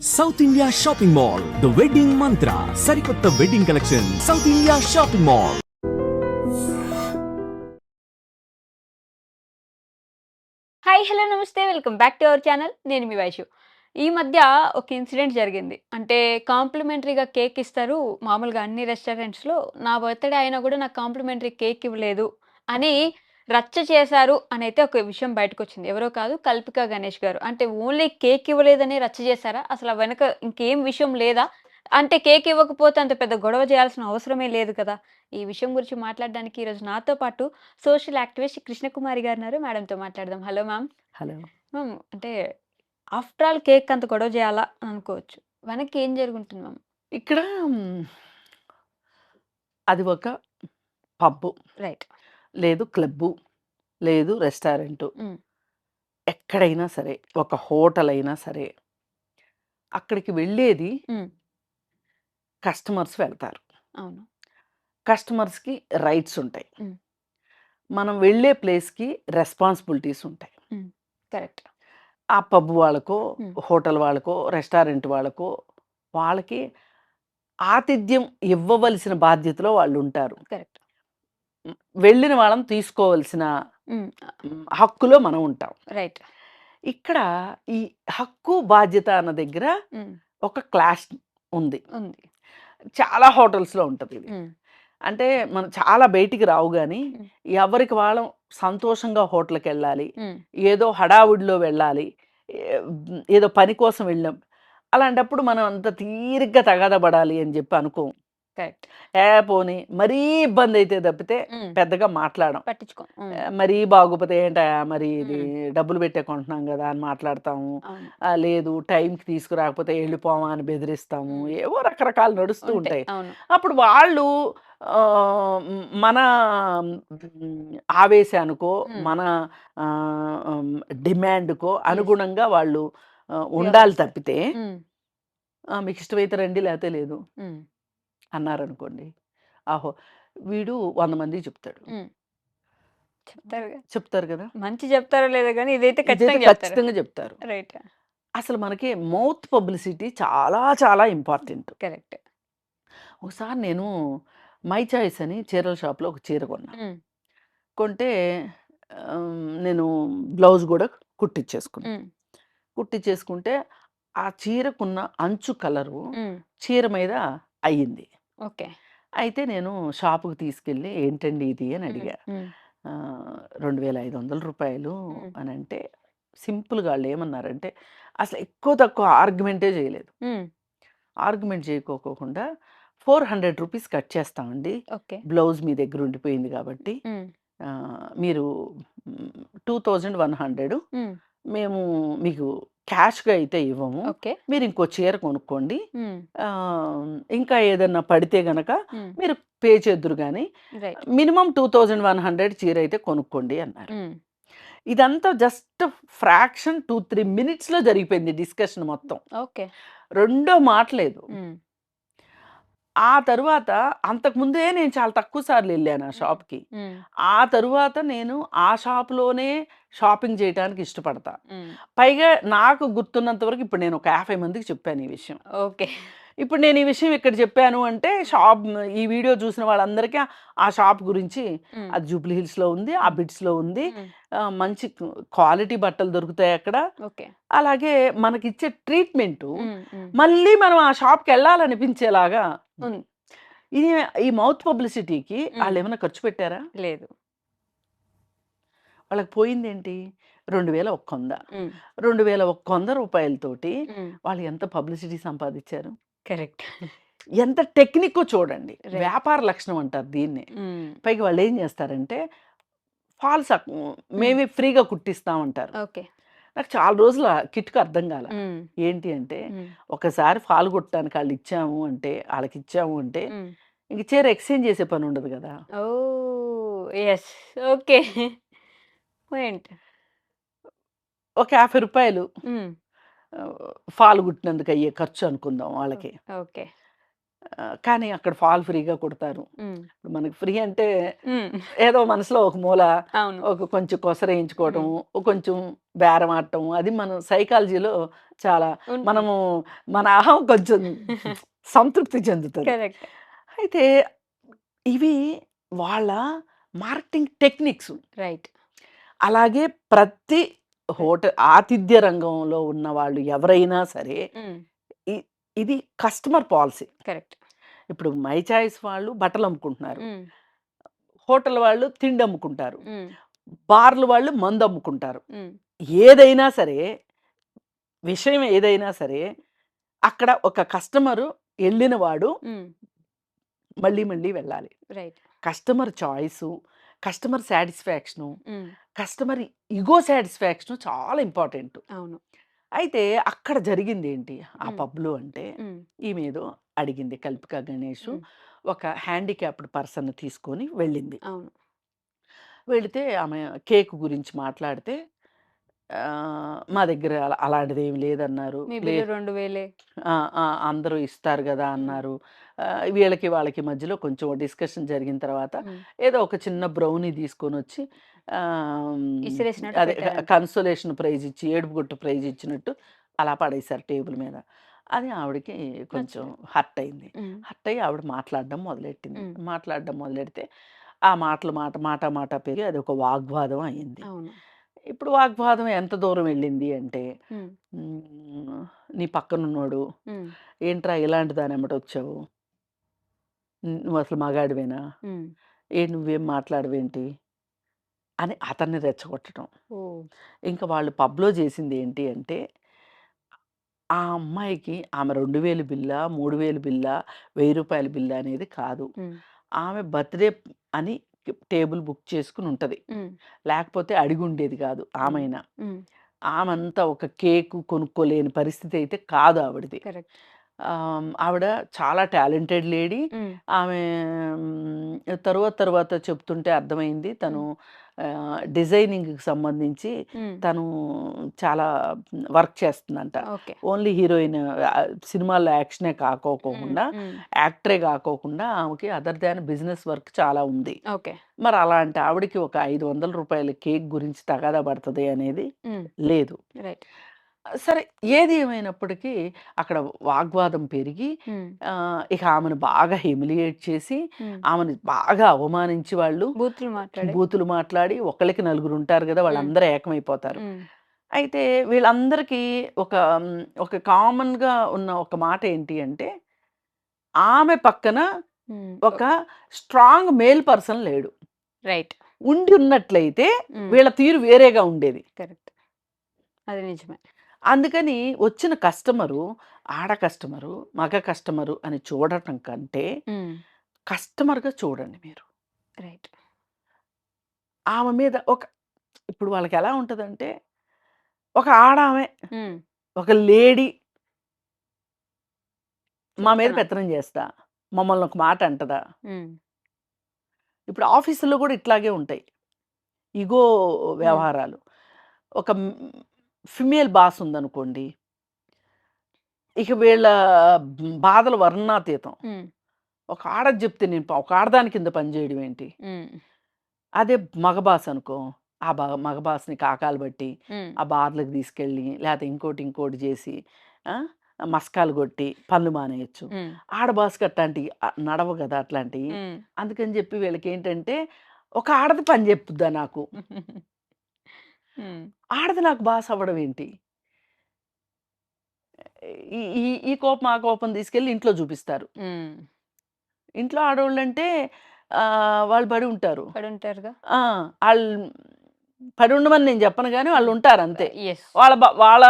South India shopping mall the wedding Mantra సరికొత్త wedding collection South India shopping mall. Hi hello namaste welcome back to our channel. నేను మీ వైషు. ఈ మధ్య ఒక incident జరిగింది. అంటే కాంప్లిమెంటరీగా కేక్ ఇస్తారు మామూలుగా అన్ని రెస్టారెంట్స్‌లో. నా బర్త్‌డే అయినా కూడా నాకు కాంప్లిమెంటరీ కేక్ ఇవ్వలేదు అని రచ్చ చేశారు అనైతే ఒక విషయం బయటకొచ్చింది. ఎవరో కాదు, కల్పిక గణేష్ గారు. అంటే ఓన్లీ కేక్ ఇవ్వలేదనే రచ్చ చేశారా? అసలు ఆ వెనక ఇంకేం విషయం లేదా? అంటే కేక్ ఇవ్వకపోతే అంత పెద్ద గొడవ చేయాల్సిన అవసరమే లేదు కదా! ఈ విషయం గురించి మాట్లాడడానికి ఈరోజు నాతో పాటు సోషల్ యాక్టివిస్ట్ కృష్ణకుమారి గారున్నారు. మేడంతో మాట్లాడదాం. Hello ma'am. హలో. మ్యామ్, అంటే ఆఫ్టర్ ఆల్ కేక్ అంత గొడవ చేయాలా అని అనుకోవచ్చు. వెనక్కి ఏం జరుగుంటుంది మ్యామ్? ఇక్కడ అది ఒక పబ్బు, రైట్. లేదు క్లబ్బు, లేదు రెస్టారెంటు. హ్మ్. ఎక్కడైనా సరే, ఒక హోటల్ అయినా సరే, అక్కడికి వెళ్ళేది హ్మ్. కస్టమర్స్ వెళ్తారు. అవును. కస్టమర్స్‌కి రైట్స్ ఉంటాయి. హ్మ్. మనం వెళ్ళే ప్లేస్‌కి రెస్పాన్సిబిలిటీస్ ఉంటాయి. హ్మ్. కరెక్ట్. ఆ పబ్ వాళ్ళకో, హ్మ్. హోటల్ వాళ్ళకో, రెస్టారెంట్ వాళ్ళకో, వాళ్ళకి ఆతిథ్యం ఇవ్వవలసిన బాధ్యతలో వాళ్ళుంటారు. కరెక్ట్. వెళ్ళిన వాళ్ళని తీసుకోవాల్సిన హ్మ్. హక్కులో మనం ఉంటాం. రైట్. ఇక్కడ ఈ హక్కు, బాధ్యత అన్న దగ్గర హ్మ్. ఒక క్లాష్ ఉంది. ఉంది. చాలా హోటల్స్‌లో ఉంటదిది. హ్మ్. అంటే మనం చాలా బయటికి రావు గానీ, హ్మ్. ఎవరికి వాళ్ళం సంతోషంగా హోటల్‌కెళ్ళాలి. హ్మ్. ఏదో హడావుడిలో వెళ్ళాలి. ఏదో పని కోసం వెళ్ళాం. అలాంటప్పుడు మనం అంత తీరిగ్గా తగాదా పడాలి అని జెప్పి అనుకోం. కరెక్ట్. పోనీ మరీ ఇబ్బందయితే తప్పితే హ్మ్. పెద్దగా మాట్లాడం. పట్టించుకోం. హ్మ్. మరీ బాగోపోతే ఏంటయ్యా మరి ఇది హ్మ్. డబ్బులు పెట్టే కొంటున్నాం గదా! అని మాట్లాడతాము. అవును. లేదు టైంకి తీసుకురాకపోతే ఎళ్ళిపోమా అని బెదిరిస్తాము. హ్మ్. ఏవో రకరకాలు నడుస్తూ ఉంటాయి. ఉంటాయి. అవును. అప్పుడు వాళ్ళు మన ఆవేశానికో, హ్మ్. మన ఆహ్, హ్మ్, డిమాండ్‌కో యెస్. అనుగుణంగా వాళ్ళు ఉండాలి వ్యవహరిస్తారు. తప్పితే, హ్మ్. మీకిష్టమైతే రండి లేతే లేదు హ్మ్. అన్నారనుకోండి. ఆహో! వీడు 100 మందికి చెప్తాడు. హ్మ్. చెప్తారుగా. చెప్తారు గదా! మంచి చెప్తారో లేదో గానీ ఇదైతే ఇదైతే ఖచ్చితంగా చెప్తారు. ఖచ్చితంగా జెప్తారు. రైట్. అసలు మనకి మౌత్ పబ్లిసిటీ చాలా చాలా ఇంపార్టెంట్. కరెక్ట్. ఒకసారి నేను మై చాయిస్ అని చీరల షాప్‌లో ఒక చీర కొన్నా. హ్మ్. కొంటే నేను బ్లౌజ్ గూడా కుట్టిచ్చేసుకున్నా. హ్మ్. కుట్టిచ్చేసుకుంటే ఆ చీరకున్న అంచు కలరు హ్మ్. చీర మీద అయ్యింది. ఓకే. అయితే నేను షాపుకి తీసుకెళ్ళి ఏంటండి ఇది అని హ్మ్. అడిగా. హ్మ్. రూ. 2500 హ్మ్. అనంటే సింపుల్‌గా ఆళ్ళేమన్నారంటే అసలు ఎక్కువ తక్కువ ఆర్గ్యుమెంటే చేయలేదు. హ్మ్. ఆర్గ్యుమెంట్ చేయకోకోకుండా రూ. 400 కట్ చేస్తామండి. ఓకే. బ్లౌజ్ మీ దగ్గర ఉండిపోయింది కాబట్టి. హ్మ్. మీరు 2100 హ్మ్. మేము మీకు క్యాష్‌గా అయితే ఇవ్వము. ఓకే. మీరు ఇంకో చీర కొనుక్కోండి. హ్మ్. ఇంకా ఏదన్నా పడితే గనక హ్మ్. మీరు పే చేద్దురు గానీ, రైట్. మినిమమ్ 2100 చీర అయితే కొనుక్కోండి అన్నారు. హ్మ్. ఇదంతా జస్ట్ ఫ్రాక్షన్ 2, 3 మినిట్స్‌లో జరిగిపోయింది డిస్కషన్ మొత్తం. ఓకే. రెండో మాట లేదు. హ్మ్. ఆ తరువాత అంతకుముందే నేను చాలా తక్కువ సార్లెళ్ళాను ఆ హ్మ్. షాప్‌కి. హ్మ్. ఆ తరువాత నేను ఆ షాప్‌లోనే షాపింగ్ చేయటానికి ఇష్టపడతా. హ్మ్. పైగా నాకు గుర్తున్నంత వరకు ఇప్పుడు నేను ఒక 50 మందికి చెప్పాను ఈ విషయం. ఓకే. ఇప్పుడు నేను ఈ విషయం ఇక్కడ చెప్పాను అంటే హ్మ్. ఈ వీడియో చూసిన వాళ్ళందరికీ ఆ షాప్ గురించి హ్మ్. అది జూబ్లీ హిల్స్‌లో ఉంది. ఆ హ్మ్. బిట్స్‌లో ఉంది. హ్మ్. మంచి క్వాలిటీ బట్టలు దొరుకుతాయి అక్కడ. ఓకే. అలాగే మనకిచ్చే ట్రీట్‌మెంటు హ్మ్. హ్మ్. మళ్ళీ మనం ఆ షాప్‌కెళ్ళాలనిపించేలాగా ఉంది. ఇది ఈ మౌత్ పబ్లిసిటీకి హ్మ్. ఆళ్ళేమన్నా ఖర్చు పెట్టారా? లేదు. వాళ్ళకి పోయిందేంటి? 2100. హ్మ్. 2100 రూపాయలతోటి హ్మ్. వాళ్ళు ఎంత పబ్లిసిటీ సంపాదిచ్చారు? కరెక్ట్. ఎంత టెక్నిక్కో చూడండి. రైట్. వ్యాపార లక్షణం అంటారు దీన్నే. హ్మ్. పైగా వాళ్ళేం జేస్తారంటే ఫాల్స్ హ్మ్. మేమే ఫ్రీగా కుట్టిస్తామంటారు. ఓకే. నాకు చాలా రోజులు ఆ కిటుకు అర్థం గాల. హ్మ్. ఏంటి అంటే హ్మ్. ఒకసారి ఫాల్ కుట్టడానికి ఆళ్ళిచ్చాము అంటే ఆళ్ళకిచ్చాము అంటే హ్మ్. ఇంక చీర ఎక్స్‌చేంజ్ చేసే పనుండదు గదా! ఓహ్! యెస్. ఓకే. పాయింట్. ఒక రూ. 50 హ్మ్. ఫాల్ కుట్టినందుకు అయ్యే ఖర్చు అనుకుందాం ఓహ్! వాళ్ళకి. ఓకే. కానీ అక్కడ ఫాల్ ఫ్రీగా కొడతారు. హ్మ్. ఇప్పుడు మనకి ఫ్రీ అంటే హ్మ్. ఏదో మనసులో ఒక మూల అవును. ఒక కొంచెం కొసరేయించుకోవటం, కొంచెం బేరం ఆడటం అది మన సైకాలజీలో చాలా ఉంటుంది. మనము మన అహం కొంచెం సంతృప్తి చెందుతది. కరెక్ట్. అయితే ఇవి వాళ్ళ మార్కెటింగ్ టెక్నిక్స్. రైట్. అలాగే ప్రతి ఆతిథ్య రంగంలో ఉన్న వాళ్ళు ఎవరైనా సరే హ్మ్. ఇ ఇది కస్టమర్ పాలిసీ. కరెక్ట్. ఇప్పుడు మై చాయిస్ వాళ్ళు బట్టలు అమ్ముకుంటున్నారు. హ్మ్. హోటల్ వాళ్ళు తిండి అమ్ముకుంటారు. హ్మ్. బార్లు వాళ్ళు మందు అమ్ముకుంటారు. హ్మ్. ఏదైనా సరే, విషయం ఏదైనా సరే, అక్కడ ఒక కస్టమరు ఎళ్ళిన వాడు హ్మ్. మళ్ళీ మళ్ళీ వెళ్ళాలి. Right. Customer choice, customer satisfaction, హ్మ్. కస్టమర్ ఇగో సాటిస్ఫాక్షను చాలా ఇంపార్టెంటు. అవును. అయితే అక్కడ జరిగిందేంటి ఆ హ్మ్. పబ్‌లో అంటే, హ్మ్. ఈమేదో అడిగింది కల్పిక గణేషు. హ్మ్. ఒక హ్యాండిక్యాప్డ్ పర్సన్‌ని తీసుకొని వెళ్ళింది. అవును. వెళితే ఆమె కేక్ గురించి మాట్లాడితే, మా దగ్గర అలాంటిదేమి లేదన్నారు. మీ బిల్లు 2000 ఆ! ఆ! అందరూ ఇస్తారు గదా! హ్మ్. అన్నారు. వీళ్ళకి వాళ్ళకి మధ్యలో కొంచెం డిస్కషన్ జరిగిన తర్వాత హ్మ్. ఏదో ఒక చిన్న బ్రౌనీ తీసుకొనొచ్చి ఇసిరేసినట్టు అదే పెట్టారంట. కన్సోలేషన్ ప్రైజ్ ఇచ్చి, ఏడుపు గుట్టు ప్రైజ్ ఇచ్చినట్టు అలా పడేశారు టేబుల్ మీద. అది ఆవిడకి కొంచెం నచ్చలేదు. హర్ట్ అయింది. హ్మ్. హర్ట్ అయ్యి ఆవిడ మాట్లాడడం మొదలెట్టింది. హ్మ్. మాట్లాడడం మొదలెడితే ఆ మాటలు మాట పెరిగి అదొక వాగ్వాదం అయింది. అవును. ఇప్పుడు వాగ్వాదం ఎంత దూరం వెళ్ళింది అంటే హ్మ్. హ్మ్. నీ పక్కనున్నోడు, హ్మ్. ఏంట్రా ఇలాంటి దానెమ్మటొచ్చావు? నువ్వసలు మగాడివేనా? హ్మ్. నువ్వేం మాట్లాడవేంటి? అని అతన్ని రెచ్చగొట్టడం. ఓహ్! ఇంక వాళ్ళు పబ్‌లో చేసిందేంటి అంటే, ఆ అమ్మాయికి ఆమె 2000 బిల్లా, 3000 బిల్లా, రూ. 1000 బిల్లా అనేది కాదు. హ్మ్. ఆమె బర్త్‌డే అని టేబుల్ బుక్ చేసుకొనుంటది. హ్మ్. లేకపోతే అడిగుండేది కాదు అవును. ఆమైనా. హ్మ్. ఆమంతా ఒక కేకు కొనుక్కోలేని పరిస్థితయితే కాదు ఆవిడది. కరెక్ట్. ఆవిడ చాలా టాలెంటెడ్ లేడీ. హ్మ్. ఆమె తరువాత చెప్తుంటే అర్థమైంది. తను హ్మ్. డిజైనింగ్‌కి సంబంధించి హ్మ్. తను చాలా వర్క్ చేస్తుందంట. ఓకే. ఓన్లీ హీరోయిన్ సినిమాల్లో యాక్షనే హ్మ్. కాకోకుండా, హ్మ్. యాక్టరే కాకోకుండా ఆమెకి అదర్ దాన్ బిజినెస్ వర్క్ చాలా ఉంది. ఓకే. మరి అలాంటి ఆవిడకి ఒక రూ. 500 కేక్ గురించి తగాదా పడతది అనేది హ్మ్. లేదు. రైట్. సరే ఏది ఏమైనప్పటికీ అక్కడ వాగ్వాదం పెరిగి హ్మ్. ఇక ఆమెను బాగా హ్యూమిలియేట్ చేసి, హ్మ్. ఆమెను బాగా అవమానించి వాళ్ళు బూతులు మాట్లాడి. బూతులు మాట్లాడి ఒకళ్ళకి నలుగురుంటారు గదా! హ్మ్. వాళ్ళందరూ ఏకమైపోతారు. హ్మ్. అయితే వీళ్ళందరికీ ఒక ఒక కామన్‌గా ఉన్న ఒక మాట ఏంటి అంటే, ఆమె పక్కన హ్మ్. ఒక స్ట్రాంగ్ మేల్ పర్సన్ లేడు. రైట్. ఉండి ఉన్నట్లయితే హ్మ్. వీళ్ళ తీరు వేరేగా ఉండేది. కరెక్ట్. అది నిజమే. అందుకని వచ్చిన కస్టమరు, ఆడ కస్టమరు, మగ కస్టమరు అని చూడటం కంటే, హ్మ్. కస్టమర్‌గా చూడండి మీరు. రైట్. ఆమె మీద ఇప్పుడు వాళ్ళకెలా ఉంటదంటే, ఒక ఆడామె, హ్మ్. ఒక లేడీ మా మీద చులకన. పెత్తనం చేస్తా, మమ్మల్ని ఒక మాట అంటదా? హ్మ్. ఇప్పుడు ఆఫీసుల్లో గూడా ఇట్లాగే ఉంటాయి. ఇగో హ్మ్. వ్యవహారాలు. ఒక ఫిమేల్ బాస్ ఉందనుకోండి, ఇక వీళ్ళ బాధలు వర్ణనాతీతం. హ్మ్. ఒక ఆడది జెప్తే నేను ఒక ఆడదాని కింద పని జేయడం ఏంటి? హ్మ్. అదే మగ బాస్ అనుకో, ఆ మగ బాస్‌ని కాకాలు బట్టి, హ్మ్. ఆ బార్‌లకి తీసుకెళ్ళి, లేతే ఇంకోటి జేసి, ఆ! మసకాలు గొట్టి పనులు మానేయొచ్చు. హ్మ్. ఆడ బాస్‌కి అట్లాంటియి నడవవు గదా! అట్లాంటియి. హ్మ్. అందుకని జెప్పి వీళ్ళకేంటంటే, ఒక ఆడది పని జెప్పుద్దా నాకు? హ్మ్. ఆడది నాకు బాస్ అవ్వడం ఏంటి? ఈ ఈ ఈ కోపం, ఆ కోపం తీసుకెళ్ళి ఇంట్లో జూపిస్తారు. హ్మ్. ఇంట్లో ఆడోళ్ళంటే వాళ్ళు బడి ఉంటారు. పడుంటారుగా. ఆ! ఆళ్ళు పడుండమని నేను జెప్పను గానీ వాళ్ళుంటారంతే. యెస్. వాళ్ళ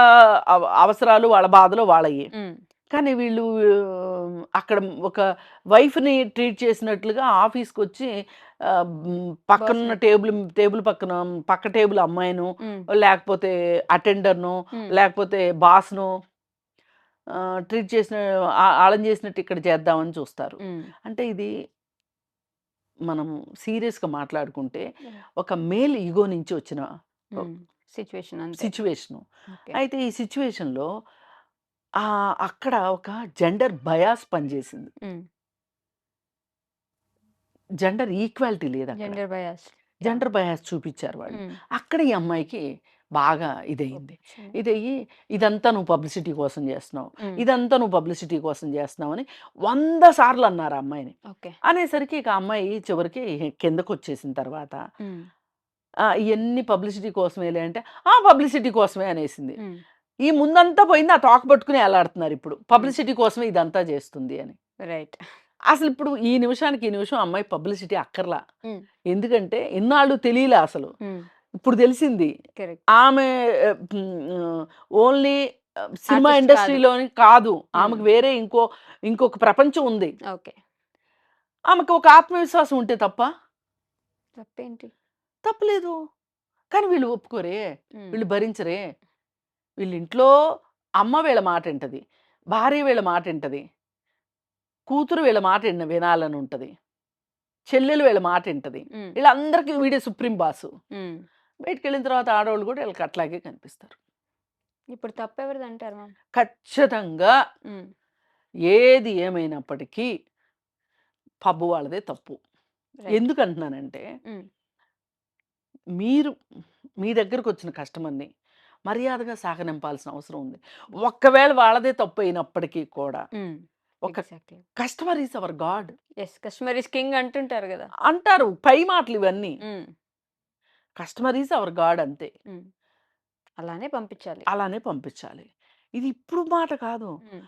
అవసరాలు, వాళ్ళ బాధలు వాళ్ళయి. హ్మ్. కానీ వీళ్ళు అక్కడ ఒక వైఫ్‌ని ట్రీట్ చేసినట్లుగా ఆఫీస్‌కొచ్చి పక్కనున్న బాస్‌ని. టేబుల్ పక్కన పక్క టేబుల్ అమ్మాయినో, హ్మ్. లేకపోతే అటెండర్‌నో, హ్మ్. లేకపోతే బాస్‌నో ట్రీట్ చేసిన ఆళ్ళని చేసినట్టు ఇక్కడ చేద్దామని చూస్తారు. హ్మ్. అంటే ఇది మనం సీరియస్‌గా మాట్లాడుకుంటే యాహ్! ఒక మేల్ ఇగో నుంచి వచ్చిన హ్మ్. సిట్యుయేషన్ అంతే. సిట్యుయేషను. ఓకే. అయితే ఈ సిట్యుయేషన్‌లో అక్కడ ఒక జెండర్ బయాస్ పనిచేసింది. హ్మ్. జెండర్ ఈక్వాలిటీ లేదక్కడ. Gender bias. Yeah! Gender bias చూపిచ్చారు వాళ్ళు. హ్మ్. అక్కడ ఈ అమ్మాయికి బాగా ఇదయింది. ఒచ్చింది. ఇదయ్యి ఇదంతా నువ్వు పబ్లిసిటీ కోసం జేస్తున్నావు. హ్మ్. ఇదంతా నువ్వు పబ్లిసిటీ కోసం జేస్తున్నావని 100 సార్లు అన్నారు ఆ అమ్మాయిని. ఓకే. అనేసరికి ఇక ఆ అమ్మాయి చివరికి కిందకొచ్చేసిన తర్వాత హ్మ్. ఇయన్నీ పబ్లిసిటీ కోసమేలే అంటే, ఆ! పబ్లిసిటీ కోసమే అనేసింది. హ్మ్. ఈ ముందంతా పోయింది. ఆ తోక పట్టుకుని ఎలాడుతున్నారిప్పుడు. హ్మ్. పబ్లిసిటీ కోసమే ఇదంతా జేస్తుంది అని. రైట్. అసలిప్పుడు ఈ నిమిషానికి ఈ నిమిషం అమ్మాయి పబ్లిసిటీ అక్కర్లా. హ్మ్. ఎందుకంటే ఇన్నాళ్ళు తెలీలా అసలు. హ్మ్. ఇప్పుడు తెలిసింది. కరెక్ట్. ఆమె ఓన్లీ సినిమా ఆర్టిస్ట్ కాదు. ఇండస్ట్రీలోని కాదు. హ్మ్. ఆమెకు వేరే ఇంకొక ప్రపంచం ఉంది. ఓకే. ఆమెకు ఒక ఆత్మవిశ్వాసం ఉంటే తప్పా? తప్పేంటి? తప్పులేదు. కానీ వీళ్ళు ఒప్పుకోరే. హ్మ్. వీళ్ళు భరించరే. వీళ్ళింట్లో అమ్మ వీళ్ళ మాటింటది. భార్య వీళ్ళ మాటింటది. కూతురు వీళ్ళ మాట వినాలనుంటది. చెల్లెలు వీళ్ళ మాటింటది. హ్మ్. వీళ్ళందరికీ వీడే సుప్రీం బాసు. హ్మ్. బయటికెళ్ళిన తర్వాత ఆడోళ్ళు గూడా ఈళ్ళకి అట్లాగే కనిపిస్తారు. ఇప్పుడు తప్పెవరిదంటారు మ్యామ్? ఖచ్చితంగా హ్మ్. ఏది ఏమైనప్పటికీ పబ్బు వాళ్ళదే తప్పు. రైట్. ఎందుకంటున్నానంటే, హ్మ్. మీరు మీ దగ్గరకొచ్చిన కస్టమర్‌ని మర్యాదగా సాగనింపాల్సిన అవసరం ఉంది. ఒక్కవేళ వాళ్ళదే తప్పయినప్పటికీ కూడా హ్మ్. ఒక exactly. Customer is our God yes. Customer is king అంటుంటారు గదా! అంటారు. పై మాటలివన్నీ. హ్మ్. కస్టమర్ ఈస్ అవర్ గాడ్ అంతే. హ్మ్. అలానే పంపించాలి. అలానే పంపించాలి. ఇది ఇప్పుడు మాట కాదు. హ్మ్.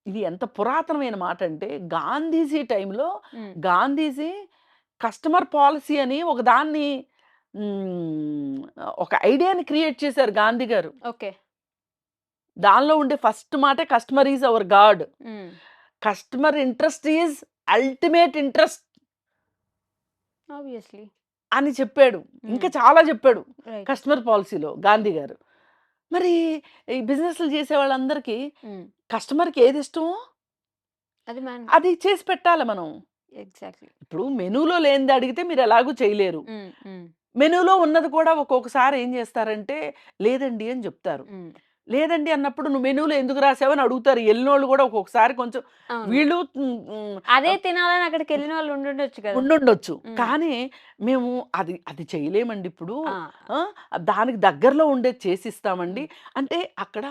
ఇది ఎంత పురాతనమైన మాటంటే గాంధీజీ టైంలో హ్మ్. గాంధీజీ కస్టమర్ పాలిసీ అని ఒక దాన్ని హ్మ్. ఒక ఐడియాని క్రియేట్ చేశారు గాంధీ గారు. ఓకే. దానిలో ఉండే ఫస్ట్ మాటే కస్టమర్ ఈజ్ అవర్ గాడ్. హ్మ్. Customer interest is ultimate interest obviously. అని చెప్పాడు. ఇంకా హ్మ్. చాలా చెప్పాడు. రైట్. కస్టమర్ పాలిసీలో గాంధీ గారు. మరి ఈ బిజినెస్‌లు చేసే వాళ్ళందరికీ హ్మ్. కస్టమర్‌కి ఏదిష్టమో అది మ్యాన్ అది చేసి పెట్టాలి మనం. ఎగ్జాక్ట్‌లీ. ఇప్పుడు మెనూలో లేనిది అడిగితే మీరు ఎలాగూ చేయలేరు. హ్మ్. హ్మ్. మెనూలో ఉన్నది కూడా ఒక్కొక్కసారి ఏం చేస్తారంటే, లేదండి అని జెప్తారు. హ్మ్. లేదండి అన్నప్పుడు నువ్వు మెనూలో ఎందుకు రాసావని అడుగుతారు. ఎళ్ళినోళ్ళు గూడా ఒక్కొక్కసారి కొంచెం అవును. వీళ్ళు అదే తినాలని అక్కడికెళ్ళిన వాళ్ళు ఉండుండొచ్చు కదా! ఉండుండొచ్చు. హ్మ్. కానీ మేము అది చేయలేమండి ఇప్పుడు. ఆ! ఆ! దానికి దగ్గరలో ఉండేది చేసిస్తామండి. హ్మ్. అంటే అక్కడ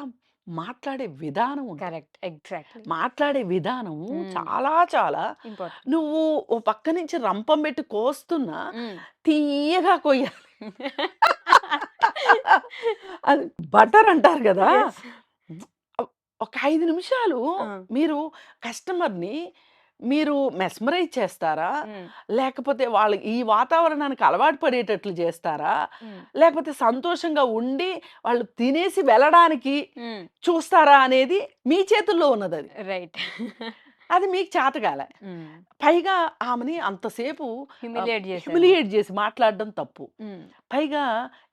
మాట్లాడే విధానం ఉంటది. కరెక్ట్. ఎగ్జాక్ట్‌లీ. మాట్లాడే విధానము హ్మ్. చాలా చాలా ఇంపార్టెంట్. నువ్వు ఓ పక్క నుంచి రంపం పెట్టి కోస్తున్నా హ్మ్. తియ్యగా కొయ్యాలి. అది బటర్ అంటారు గదా! యెస్. ఒక 5 నిమిషాలు ఆ! మీరు కస్టమర్‌ని మీరు మెస్మరైజ్ చేస్తారా? హ్మ్. లేకపోతే వాళ్ళు ఈ వాతావరణానికి అలవాటు పడేటట్లు జేస్తారా? హ్మ్. లేకపోతే సంతోషంగా ఉండి వాళ్ళు తినేసి వెళ్ళడానికి హ్మ్. చూస్తారా అనేది మీ చేతుల్లో ఉన్నదది. రైట్. అది మీకు చేతగాలే. హ్మ్. పైగా ఆమెని అంతసేపు హ్యూమిలియేట్ చేశారు. హ్యూమిలియేట్ జేసి మాట్లాడడం తప్పు. హ్మ్. పైగా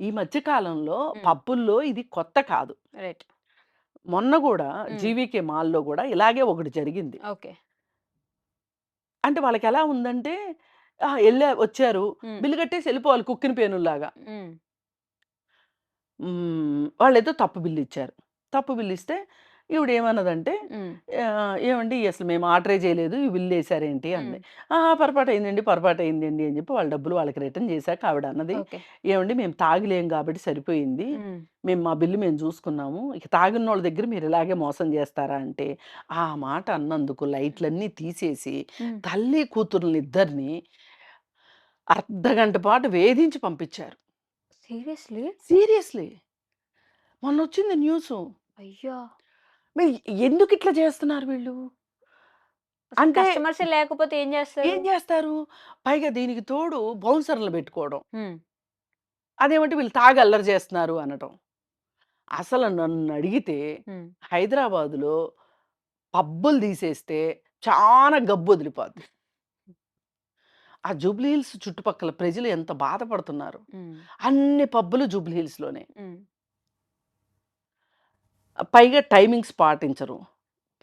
ఈ మధ్య కాలంలో హ్మ్. పబ్బుల్లో ఇది కొత్త కాదు. రైట్. మొన్న గూడా హ్మ్. జీవీకే మాల్‌లో గూడా ఇలాగే ఒకటి జరిగింది. ఓకే. అంటే వాళ్ళకెలా ఉందంటే వచ్చారు. హ్మ్. బిల్లు కట్టేసి ఎళ్ళిపోవాలి కుక్కిన పేనుల్లాగా. హ్మ్. వాళ్ళేదో తప్పు బిల్లిచ్చారు. తప్పు బిల్లిస్తే ఈవిడేమన్నదంటే హ్మ్. "ఏవండీ అసలు మేము ఆర్డరే చేయలేదు. ఈ బిల్లేసారేంటి?" హ్మ్. అంది. పొరపాటయిందండి, పొరపాటయిందండి" అని చెప్పి వాళ్ళ డబ్బులు వాళ్ళకి రిటర్న్ చేశాక ఆవిడన్నది, ఓకే. "ఏవండీ మేము తాగిలేం గాబట్టి సరిపోయింది. హ్మ్. మా బిల్లు మేము జూసుకున్నాము. ఇక తాగున్నోళ్ళ దగ్గర మీరు ఇలాగే మోసం జేస్తారా?" అంటే, ఆ మాట అన్నందుకు లైట్లన్నీ తీసేసి హ్మ్. తల్లి కూతుర్లిద్దరిని అర్ధగంట పాటు వేధించి పంపిచ్చారు. సీరియస్‌లీ? సీరియస్‌లీ. మొన్నొచ్చింది న్యూసు. అయ్యా! మరి ఎందుకిట్లా చేస్తున్నారు వీళ్ళు? అసలు అంటే కస్టమర్సే లేకపోతే ఏం ఏం చేస్తారు? జేస్తారు? పైగా దీనికి తోడు బౌన్సర్‌లు బెట్టుకోవడం. హ్మ్. అదేమంటే వీళ్ళు తాగి అల్లరి చేస్తున్నారు అనటం. అసలు నన్నడిగితే హ్మ్. హైదరాబాదులో పబ్బులు తీసేస్తే చానా గబ్బొదిలిపోద్ది. ఆ జూబ్లీ హిల్స్ చుట్టుపక్కల ప్రజలు ఎంత బాధపడుతున్నారు. హ్మ్. అన్ని పబ్బులు జూబ్లీ హిల్స్‌లోనే. హ్మ్. పైగా టైమింగ్స్ పాటించరు.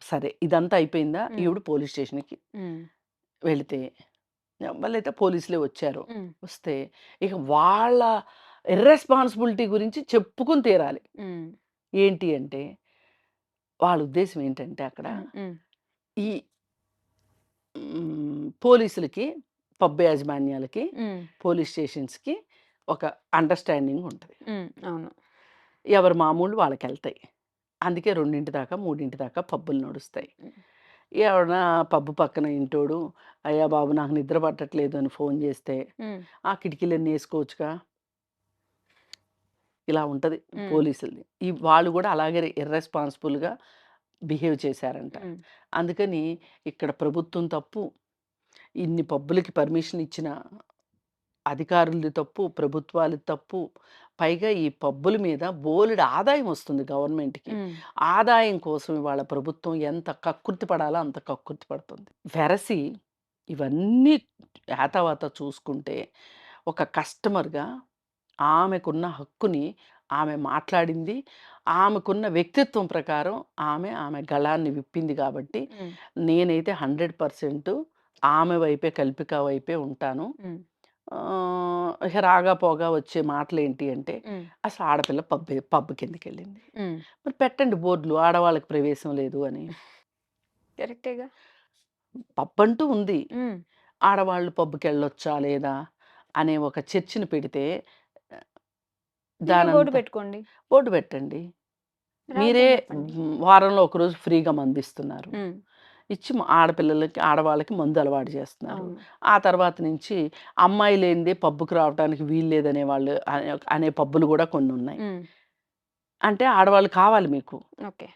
సరే ఇదంతా అయిపోయిందా? హ్మ్. ఈవిడ పోలీస్ స్టేషన్‌కి హ్మ్. వెళితే మళ్ళైతే పోలీసులే వచ్చారు. హ్మ్. వస్తే ఇక వాళ్ళ ఇర్రెస్పాన్సిబిలిటీ గురించి చెప్పుకొని తీరాలి. హ్మ్. ఏంటి అంటే వాళ్ళ ఉద్దేశం ఏంటంటే అక్కడ హ్మ్. ఈ పోలీసులకి, పబ్ యాజమాన్యాలకి, హ్మ్. పోలీస్ స్టేషన్స్‌కి ఒక అండర్‌స్టాండింగ్ ఉంటది. అవును. ఎవరి మామూళ్ళు వాళ్ళకెళ్తాయి. అందుకే 2 దాకా, 3 దాకా పబ్బులు నడుస్తాయి. హ్మ్. ఎవడన్నా పబ్బు పక్కన ఇంటోడు, "అయ్యా బాబు నాకు నిద్ర పట్టట్లేదు" అని ఫోన్ చేస్తే, హ్మ్. "ఆ కిటికీలన్నీ ఏసుకోవచ్చుగా." ఇలా ఉంటది హ్మ్. పోలీసులది. వాళ్ళు గూడా అలాగే ఇర్రెస్పాన్సిబుల్‌గా బిహేవ్ చేశారంట. హ్మ్. అందుకని ఇక్కడ ప్రభుత్వం తప్పు. ఇన్ని పబ్బులకి పర్మిషన్ ఇచ్చిన అధికారులది తప్పు, ప్రభుత్వాలది తప్పు. పైగా ఈ పబ్బుల మీద బోలెడు ఆదాయం వస్తుంది గవర్నమెంట్‌కి. హ్మ్. ఆదాయం కోసం ఇవాళ ప్రభుత్వం ఎంత కక్కుర్తి పడాలో అంత కక్కుర్తి పడుతుంది. వెరసి ఇవన్నీ యాతావాత చూసుకుంటే ఒక కస్టమర్‌గా ఆమెకున్న హక్కుని ఆమె మాట్లాడింది. ఆమెకున్న వ్యక్తిత్వం ప్రకారం ఆమె గళాన్ని విప్పింది కాబట్టి హ్మ్. నేనైతే 100% ఆమె వైపే కల్పిక వైపే ఉంటాను. హ్మ్. ఇక రాగా పోగా వచ్చే మాటలేంటి అంటే, హ్మ్. అసలు ఆడపిల్ల పబ్‌కెందుకెళ్ళింది? హ్మ్. మరి పెట్టండి బోర్డులు ఆడవాళ్ళకి ప్రవేశం లేదు అని. కరెక్టేగా. పబ్బంటూ ఉంది. హ్మ్. ఆడవాళ్ళు పబ్‌కెళ్ళొచ్చా లేదా? అనే ఒక చర్చను పెడితే ఆహ్, మీరే బోర్డ్ దానంతా పెట్టుకోండి. బోర్డు పెట్టండి. మీరే రాద్దని చెప్పండి. వారంలో ఒకరోజు ఫ్రీగా మందిస్తున్నారు. హ్మ్. ఇచ్చి ఆడపిల్లలకి, ఆడవాళ్ళకి మందు అలవాటు చేస్తున్నారు. అవును. ఆ తర్వాత నుంచి అమ్మాయి లేనిదే పబ్‌కి రావటానికి వీల్లేదనే వాళ్ళు అనే పబ్బులు గూడా కొన్నున్నాయి. హ్మ్. అంటే ఆడవాళ్ళు కావాలి మీకు. ఓకే.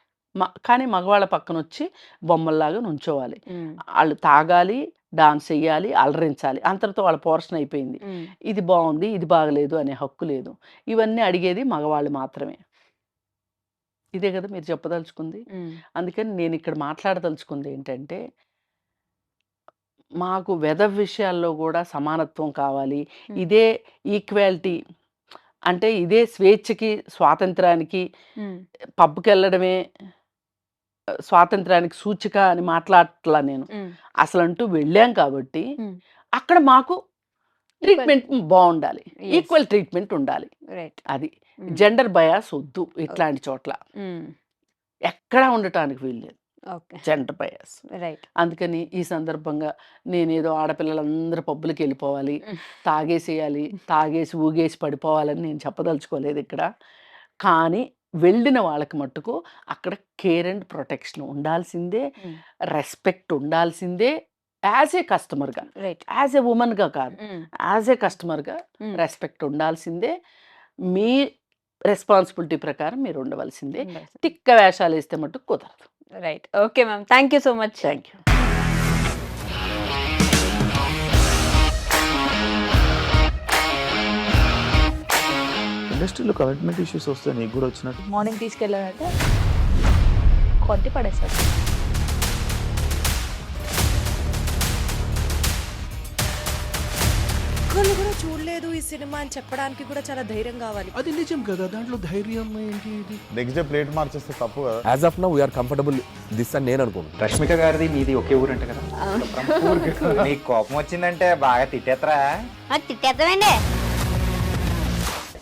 కానీ మగవాళ్ళ పక్కనొచ్చి బొమ్మల్లాగా నుంచోవాలి. హ్మ్. ఆళ్ళు తాగాలి, డాన్స్ ఎయ్యాలి, అలరించాలి. అంతటితో వాళ్ళ పోర్షన్ అయిపోయింది. హ్మ్. ఇది బావుంది, ఇది బాగలేదు అనే హక్కు లేదు. ఇవన్నీ అడిగేది మగవాళ్ళు మాత్రమే. ఇదే గదా మీరు చెప్పదలుచుకుంది. హ్మ్. అందుకని నేనిక్కడ మాట్లాడదలుచుకుందేంటంటే, మాకు విషయాల్లో గూడా సమానత్వం కావాలి. హ్మ్. ఇదే ఈక్వాలిటీ అంటే ఇదే స్వేచ్ఛకి, స్వాతంత్రానికి హ్మ్. పబ్‌కెళ్ళడమే స్వాతంత్రానికి సూచిక అని మాట్లాడట్లా నేను. హ్మ్. అసలంటూ వెళ్ళాం కాబట్టి, హ్మ్. అక్కడ మాకు ఈక్వల్. ట్రీట్‌మెంట్ బావుండాలి. యెస్. ఈక్వల్ ట్రీట్‌మెంట్ ఉండాలి. రైట్. అది. హ్మ్. జెండర్ బయాస్ ఒద్దు ఓకే. ఇట్లాంటి చోట్ల. హ్మ్. ఎక్కడా ఉండటానికి వీల్లేదు. ఓకే. Gender bias. రైట్. అందుకని ఈ సందర్భంగా నేనేదో ఆడపిల్లలందరూ పబ్బులకెళ్ళిపోవాలి, హ్మ్. తాగేసేయాలి, తాగేసి ఊగేసి పడిపోవాలని నేను చెప్పదలుచుకోలేదిక్కడ. కానీ వెళ్ళిన వాళ్ళకి మట్టుకు అక్కడ కేర్ అండ్ ప్రొటెక్షన్ ఉండాల్సిందే. హ్మ్. రెస్పెక్ట్ ఉండాల్సిందే. యాస్ ఏ కస్టమర్‌గా. రైట్. యాస్ ఏ వుమన్‌గా కాదు. హ్మ్. యాస్ ఏ కస్టమర్‌గా హ్మ్. రెస్పెక్ట్ ఉండాల్సిందే. మీ రెస్పాన్సిబిలిటీ ప్రకారం మీరు ఉండవలసిందే. ఉండాల్సింది. తిక్క వేషాలేస్తే మట్టుకు కుదరదు. Right. Okay ma'am. Thank you so much. Thank you. ఇండస్ట్రీలో కమిట్మెంట్ ఇష్యూస్ వస్తే నీకు కూడా వచ్చినట్టు మార్నింగ్ తీసుకెళ్ళాడంటే కొట్టి పడేస్తాడు. ఒక్కళ్ళు కూడా చూడలేదు ఈ సినిమా అని చెప్పడానికి కూడా చాలా ధైర్యం కావాలి. అది నిజం కదా, దాంట్లో ధైర్యం ఏంటి ఇది? నెక్స్ట్ డే ప్లేట్ మార్చేస్తే తప్పు కదా. As of now we're comfortable this అని నేను అనుకుంటున్నాను. రష్మిక గారిది మీది ఒకే ఊరంట కదా. నీకు కోపం వచ్చిందంటే బాగా తిట్టేత్తరా? తిట్టేద్దామండి.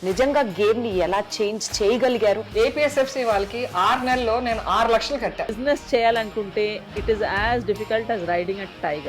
నిజంగా గేమ్ ని ఎలా చేంజ్ చేయగలిగారు? ఏపీఎస్ఎఫ్సి వాళ్ళకి 6 నెలల్లో నేను 6 లక్షలు కట్టా. బిజినెస్ చేయాలనుకుంటే it is as difficult as riding a tiger.